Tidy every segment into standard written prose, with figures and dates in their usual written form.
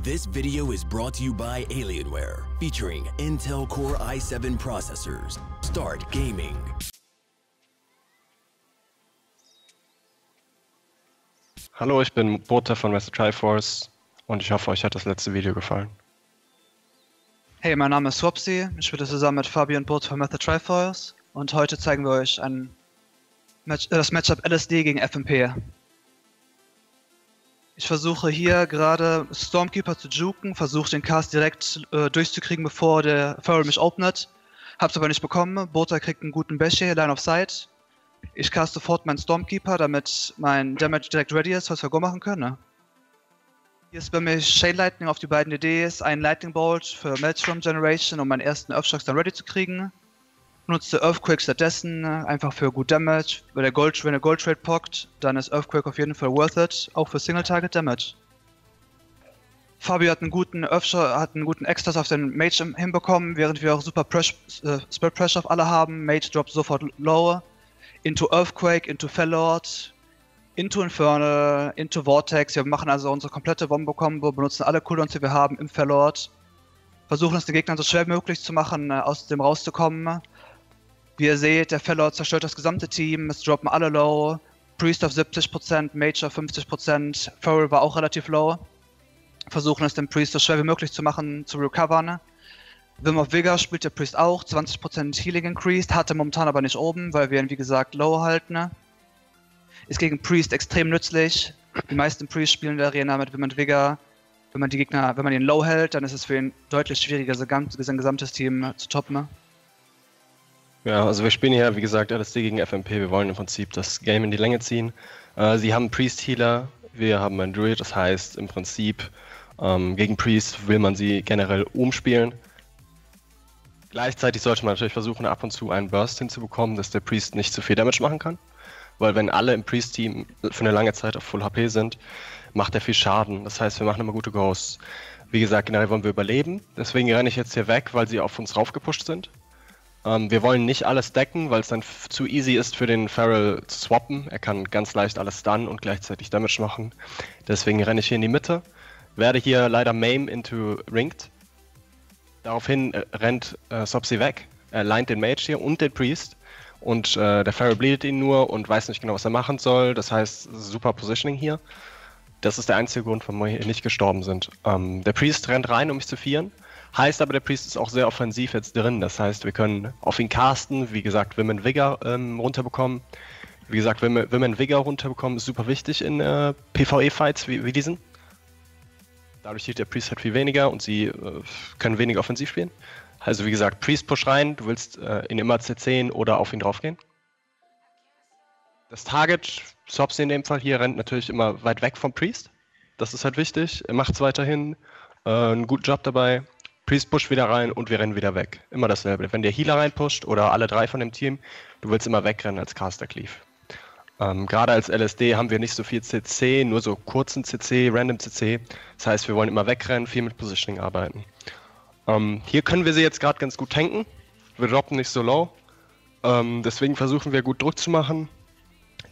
This video is brought to you by Alienware, featuring Intel Core i7 processors. Start gaming. Hallo, ich bin Botha von Mr. Triforce und ich hoffe, euch hat das letzte Video gefallen. Hey, mein Name ist Swapsy, ich spiele zusammen mit Fabi und Botha von Mr. Triforce und heute zeigen wir euch das Matchup LSD gegen FMP. Ich versuche hier gerade Stormkeeper zu juken, versuche den Cast direkt durchzukriegen, bevor der Feral mich opnet. Hab's aber nicht bekommen. Botha kriegt einen guten Bash hier, Line of Sight. Ich cast sofort meinen Stormkeeper, damit mein Damage direkt ready ist, was wir Go machen können. Ne? Hier spamme ich Chain Lightning auf die beiden DDs, einen Lightning Bolt für Maelstrom Generation, um meinen ersten Earthshocks dann ready zu kriegen. Nutze Earthquake stattdessen, einfach für gut Damage. Wenn der Gold Trade pockt, dann ist Earthquake auf jeden Fall worth it, auch für Single Target Damage. Fabio hat einen guten Extras auf den Mage hinbekommen, während wir auch super Spread Pressure auf alle haben. Mage droppt sofort low. Into Earthquake, into Fellord, into Infernal, into Vortex. Wir machen also unsere komplette Wombo-Combo, benutzen alle Cooldowns, die wir haben im Fellord. Versuchen es den Gegnern so schwer wie möglich zu machen, aus dem rauszukommen. Wie ihr seht, der Fellord zerstört das gesamte Team, es droppen alle low. Priest auf 70%, Mage auf 50%, Feral war auch relativ low. Versuchen es dem Priest so schwer wie möglich zu machen, zu recovern. Wim of Vigor spielt der Priest auch, 20% Healing increased, hatte momentan aber nicht oben, weil wir ihn wie gesagt low halten. Ist gegen Priest extrem nützlich. Die meisten Priest spielen in der Arena mit Wim of Vigor. Wenn man ihn low hält, dann ist es für ihn deutlich schwieriger, sein gesamtes Team zu toppen. Ja, also wir spielen hier, wie gesagt, LSD gegen FMP. Wir wollen im Prinzip das Game in die Länge ziehen. Sie haben Priest Healer, wir haben einen Druid, das heißt im Prinzip gegen Priest will man sie generell umspielen. Gleichzeitig sollte man natürlich versuchen, ab und zu einen Burst hinzubekommen, dass der Priest nicht zu viel Damage machen kann. Weil wenn alle im Priest-Team für eine lange Zeit auf Full HP sind, macht er viel Schaden. Das heißt, wir machen immer gute Ghosts. Wie gesagt, generell wollen wir überleben. Deswegen renne ich jetzt hier weg, weil sie auf uns raufgepusht sind. Wir wollen nicht alles decken, weil es dann zu easy ist für den Feral zu swappen. Er kann ganz leicht alles stunnen und gleichzeitig Damage machen. Deswegen renne ich hier in die Mitte. Werde hier leider Maim into Ringed. Daraufhin rennt Swapsy weg. Er lined den Mage hier und den Priest. Und der Feral bleedet ihn nur und weiß nicht genau, was er machen soll. Das heißt, super Positioning hier. Das ist der einzige Grund, warum wir hier nicht gestorben sind. Der Priest rennt rein, um mich zu fearen. Heißt aber, der Priest ist auch sehr offensiv jetzt drin. Das heißt, wir können auf ihn casten. Wie gesagt, Wim and Vigor runterbekommen. Wie gesagt, Wim and Vigor runterbekommen ist super wichtig in PvE-Fights wie diesen. Dadurch hielt der Priest halt viel weniger und sie können weniger offensiv spielen. Also wie gesagt, Priest-Push rein. Du willst ihn immer CC'n oder auf ihn draufgehen. Das Target, Swapsy in dem Fall hier, rennt natürlich immer weit weg vom Priest. Das ist halt wichtig. Er macht es weiterhin. Einen guten Job dabei. Priest pusht wieder rein und wir rennen wieder weg. Immer dasselbe. Wenn der Healer reinpusht oder alle drei von dem Team, du willst immer wegrennen als Caster Cleave. Gerade als LSD haben wir nicht so viel CC, nur so kurzen CC, Random CC. Das heißt, wir wollen immer wegrennen, viel mit Positioning arbeiten. Hier können wir sie jetzt gerade ganz gut tanken. Wir droppen nicht so low. Deswegen versuchen wir gut Druck zu machen.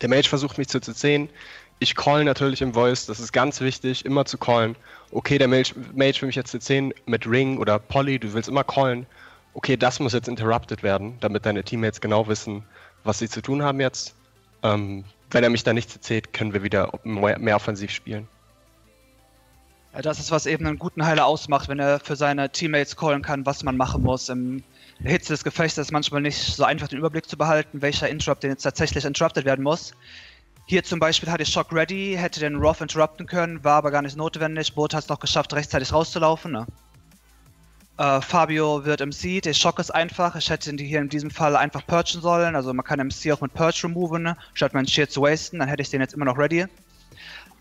Der Mage versucht mich zu CC'n. Ich call natürlich im Voice, das ist ganz wichtig, immer zu callen. Okay, der Mage will mich jetzt CC'n mit Ring oder Poly, du willst immer callen. Okay, das muss jetzt interrupted werden, damit deine Teammates genau wissen, was sie zu tun haben jetzt. Wenn er mich da nicht CC't, können wir wieder mehr offensiv spielen. Ja, das ist, was eben einen guten Heiler ausmacht, wenn er für seine Teammates callen kann, was man machen muss. In der Hitze des Gefechts ist es manchmal nicht so einfach, den Überblick zu behalten, welcher Interrupt denn jetzt tatsächlich interrupted werden muss. Hier zum Beispiel hatte ich Shock ready, hätte den Roth interrupten können, war aber gar nicht notwendig. Bot hat es noch geschafft, rechtzeitig rauszulaufen. Ne? Fabio wird MC, der Shock ist einfach. Ich hätte ihn hier in diesem Fall einfach purgen sollen. Also man kann MC auch mit Purge removen, ne? Statt meinen Shield zu wasten, dann hätte ich den jetzt immer noch ready.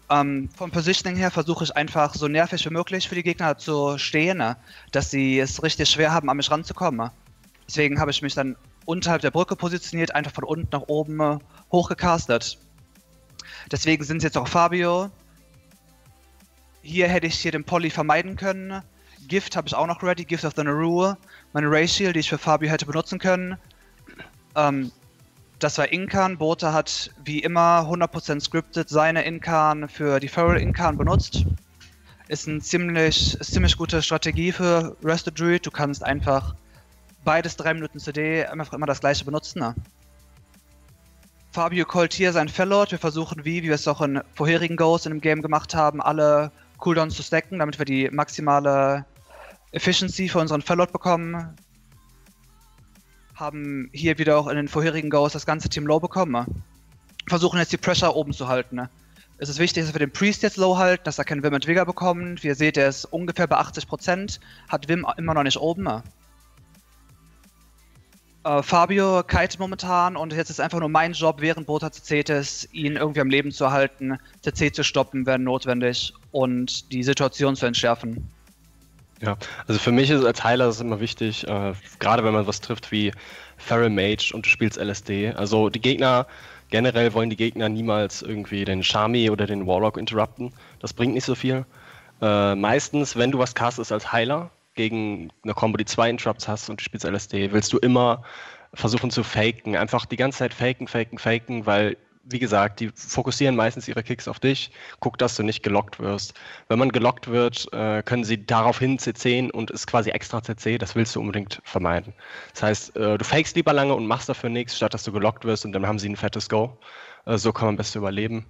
Vom Positioning her versuche ich einfach so nervig wie möglich für die Gegner zu stehen, ne? Dass sie es richtig schwer haben, an mich ranzukommen. Ne? Deswegen habe ich mich dann unterhalb der Brücke positioniert, einfach von unten nach oben hochgecastet. Deswegen sind es jetzt auch Fabio. Hier hätte ich den Poly vermeiden können. Gift habe ich auch noch ready, Gift of the Naru. Meine Ray Shield, die ich für Fabio hätte benutzen können. Das war Inkan. Botha hat wie immer 100% scripted seine Inkan für die Feral Inkan benutzt. Ist eine ziemlich gute Strategie für Rested Druid. Du kannst einfach beides 3 Minuten CD einfach immer das gleiche benutzen. Ne? Fabio callt hier seinen Fellord. Wir versuchen, wie wir es auch in vorherigen Goes in dem Game gemacht haben, alle Cooldowns zu stacken, damit wir die maximale Efficiency für unseren Fellord bekommen. Haben hier wieder auch in den vorherigen Goes das ganze Team low bekommen. Versuchen jetzt die Pressure oben zu halten. Ne? Es ist wichtig, dass wir den Priest jetzt low halten, dass er keinen Wim und Vigor bekommt. Wie ihr seht, er ist ungefähr bei 80%, hat Wim immer noch nicht oben. Ne? Fabio kitet momentan und jetzt ist einfach nur mein Job, während Bota CC ist, ihn irgendwie am Leben zu erhalten, CC zu stoppen, wenn notwendig und die Situation zu entschärfen. Ja, also für mich ist als Heiler ist immer wichtig, gerade wenn man was trifft wie Feral Mage und du spielst LSD. Also die Gegner, generell wollen die Gegner niemals irgendwie den Shami oder den Warlock interrupten. Das bringt nicht so viel. Meistens, wenn du was castest als Heiler, gegen eine Combo, die 2 Interrupts hast und du spielst LSD, willst du immer versuchen zu faken. Einfach die ganze Zeit faken, weil, wie gesagt, die fokussieren meistens ihre Kicks auf dich. Guck, dass du nicht gelockt wirst. Wenn man gelockt wird, können sie daraufhin CC'n und ist quasi extra CC. Das willst du unbedingt vermeiden. Das heißt, du fakest lieber lange und machst dafür nichts, statt dass du gelockt wirst und dann haben sie ein fettes Go. So kann man am besten überleben.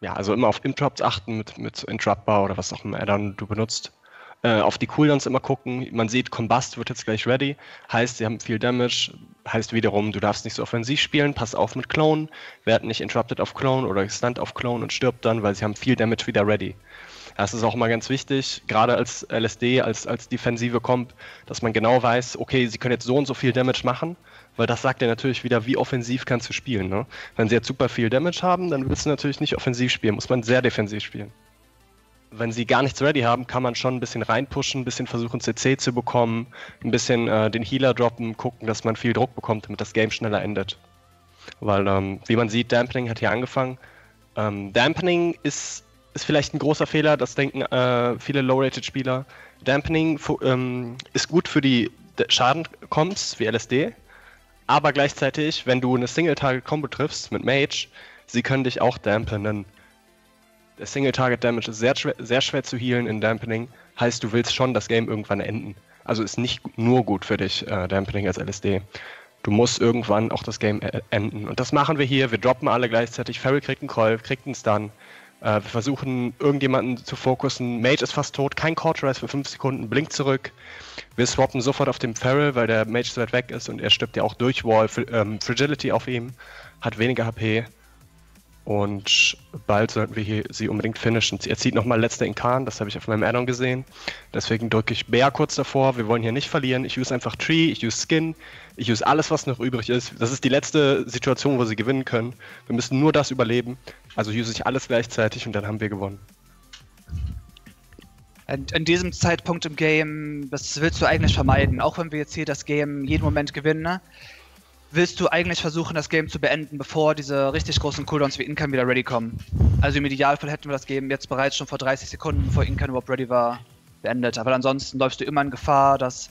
Ja, also immer auf Interrupts achten mit Interrupt-Bar oder was auch immer Add-on du benutzt. Auf die Cooldowns immer gucken. Man sieht, Combust wird jetzt gleich ready. Heißt, sie haben viel Damage. Heißt wiederum, du darfst nicht so offensiv spielen. Pass auf mit Clone. Werd nicht interrupted auf Clone oder gestunt auf Clone und stirbt dann, weil sie haben viel Damage wieder ready. Das ist auch immer ganz wichtig, gerade als LSD, als defensive Comp, dass man genau weiß, okay, sie können jetzt so und so viel Damage machen, weil das sagt ja natürlich wieder, wie offensiv kannst du spielen. Ne? Wenn sie jetzt super viel Damage haben, dann willst du natürlich nicht offensiv spielen, muss man sehr defensiv spielen. Wenn sie gar nichts ready haben, kann man schon ein bisschen reinpushen, ein bisschen versuchen CC zu bekommen, ein bisschen den Healer droppen, gucken, dass man viel Druck bekommt, damit das Game schneller endet. Weil, wie man sieht, Dampening hat hier angefangen. Dampening ist vielleicht ein großer Fehler, das denken viele Low-Rated-Spieler. Dampening ist gut für die Schaden-Comps wie LSD, aber gleichzeitig, wenn du eine Single-Target-Combo triffst mit Mage, sie können dich auch dampenen. Der Single-Target-Damage ist sehr schwer zu healen in Dampening. Heißt, du willst schon das Game irgendwann enden. Also ist nicht nur gut für dich, Dampening als LSD. Du musst irgendwann auch das Game enden. Und das machen wir hier. Wir droppen alle gleichzeitig. Feral kriegt einen Call, kriegt einen Stun. Wir versuchen, irgendjemanden zu fokussen. Mage ist fast tot. Kein Cauterize für 5 Sekunden. Blink zurück. Wir swappen sofort auf den Feral, weil der Mage so weit weg ist. Und er stirbt ja auch durch Wall. Fragility auf ihm. Hat weniger HP. Und bald sollten wir hier sie unbedingt finishen. Er zieht nochmal letzte Inkan, das habe ich auf meinem Add-on gesehen. Deswegen drücke ich Bear kurz davor. Wir wollen hier nicht verlieren. Ich use einfach Tree, ich use Skin, ich use alles, was noch übrig ist. Das ist die letzte Situation, wo sie gewinnen können. Wir müssen nur das überleben. Also use ich alles gleichzeitig und dann haben wir gewonnen. In diesem Zeitpunkt im Game, das willst du eigentlich vermeiden. Auch wenn wir jetzt hier das Game jeden Moment gewinnen, ne? Willst du eigentlich versuchen, das Game zu beenden, bevor diese richtig großen Cooldowns wie Incan wieder ready kommen. Also im Idealfall hätten wir das Game jetzt bereits schon vor 30 Sekunden, bevor Incan überhaupt ready war, beendet. Aber ansonsten läufst du immer in Gefahr, dass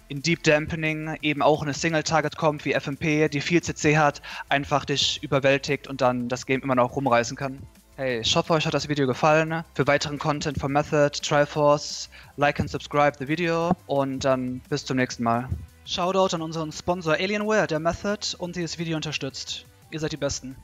in Deep Dampening eben auch eine Single-Target kommt wie FMP, die viel CC hat, einfach dich überwältigt und dann das Game immer noch rumreißen kann. Hey, ich hoffe, euch hat das Video gefallen. Für weiteren Content von Method, Triforce, like and subscribe the video und dann bis zum nächsten Mal. Shoutout an unseren Sponsor Alienware, der Method und dieses Video unterstützt. Ihr seid die Besten.